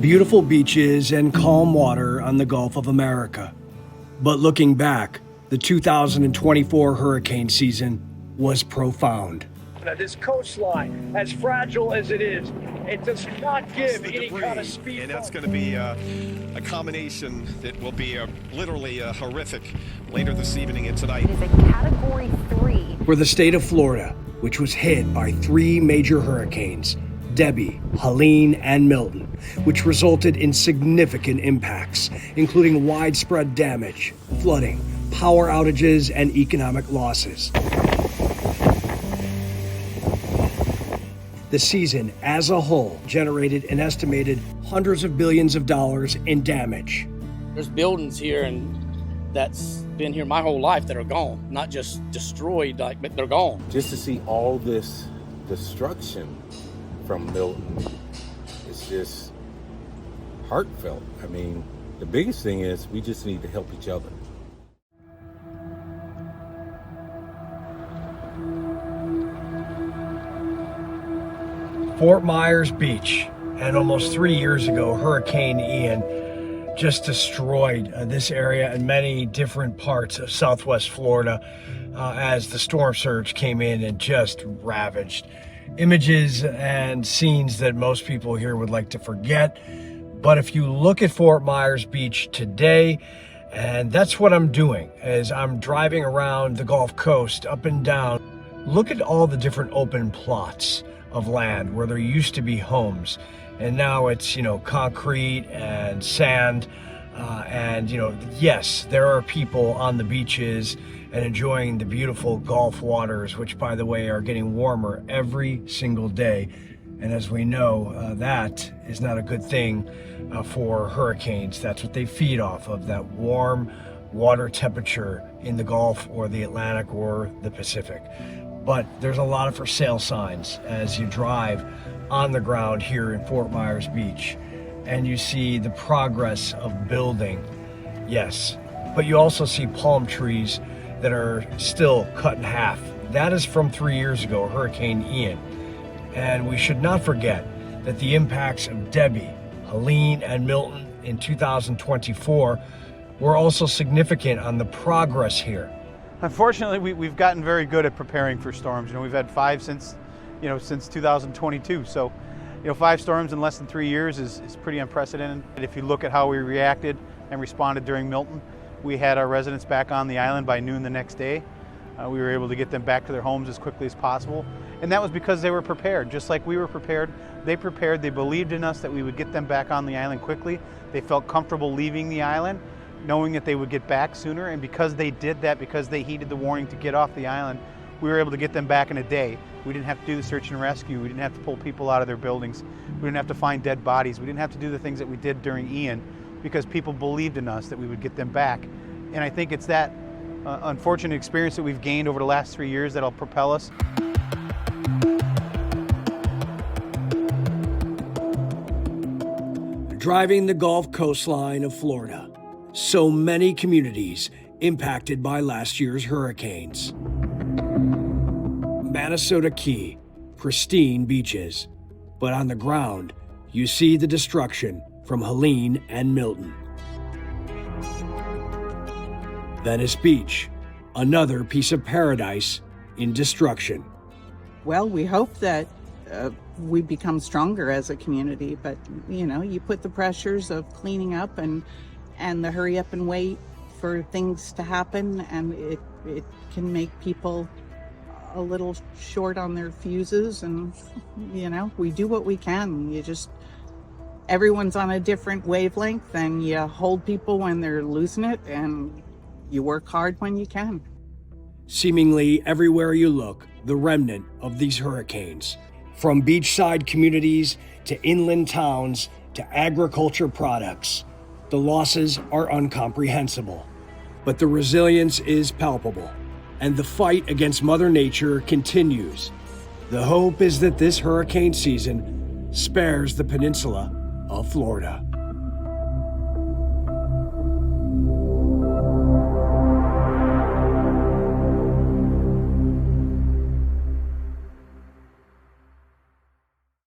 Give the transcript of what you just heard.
beautiful beaches and calm water on the Gulf of America. But looking back, the 2024 hurricane season was profound. This coastline, as fragile as it is, it does not give any kind of speed. And that's going to be a combination that will be literally horrific later this evening and tonight. It is a Category 3. For the state of Florida, which was hit by 3 major hurricanes, Debbie, Helene, and Milton, which resulted in significant impacts, including widespread damage, flooding, power outages, and economic losses. The season as a whole generated an estimated hundreds of billions of dollars in damage. There's buildings here and that's been here my whole life that are gone, not just destroyed, but they're gone. Just to see all this destruction from Milton, it's just heartfelt. I mean, the biggest thing is we just need to help each other. Fort Myers Beach, and almost 3 years ago, Hurricane Ian just destroyed this area and many different parts of Southwest Florida as the storm surge came in and just ravaged. Images and scenes that most people here would like to forget. But if you look at Fort Myers Beach today, and that's what I'm doing, as I'm driving around the Gulf Coast up and down, look at all the different open plots of land where there used to be homes, and now it's, concrete and sand, and yes, there are people on the beaches and enjoying the beautiful Gulf waters, which, by the way, are getting warmer every single day. And as we know, that is not a good thing for hurricanes. That's what they feed off of, that warm water temperature in the Gulf or the Atlantic or the Pacific. But there's a lot of for sale signs as you drive on the ground here in Fort Myers Beach, and you see the progress of building, yes, but you also see palm trees that are still cut in half. That is from 3 years ago, Hurricane Ian. And we should not forget that the impacts of Debbie, Helene, and Milton in 2024 were also significant on the progress here. Unfortunately, we've gotten very good at preparing for storms. We've had 5 since 2022. So, 5 storms in less than 3 years is pretty unprecedented. If you look at how we reacted and responded during Milton, we had our residents back on the island by noon the next day. We were able to get them back to their homes as quickly as possible. And that was because they were prepared. Just like we were prepared, they prepared. They believed in us that we would get them back on the island quickly. They felt comfortable leaving the island, knowing that they would get back sooner. And because they did that, because they heeded the warning to get off the island, we were able to get them back in a day. We didn't have to do the search and rescue. We didn't have to pull people out of their buildings. We didn't have to find dead bodies. We didn't have to do the things that we did during Ian, because people believed in us that we would get them back. And I think it's that unfortunate experience that we've gained over the last 3 years that'll propel us. Driving the Gulf coastline of Florida, so many communities impacted by last year's hurricanes. Manasota Key, pristine beaches, but on the ground, you see the destruction from Helene and Milton. Venice Beach, another piece of paradise in destruction. Well, we hope that we become stronger as a community, but you put the pressures of cleaning up and the hurry up and wait for things to happen, and it can make people a little short on their fuses, and we do what we can. Everyone's on a different wavelength, and you hold people when they're losing it, and you work hard when you can. Seemingly everywhere you look, the remnant of these hurricanes. From beachside communities to inland towns to agriculture products, the losses are incomprehensible. But the resilience is palpable, and the fight against Mother Nature continues. The hope is that this hurricane season spares the peninsula of Florida.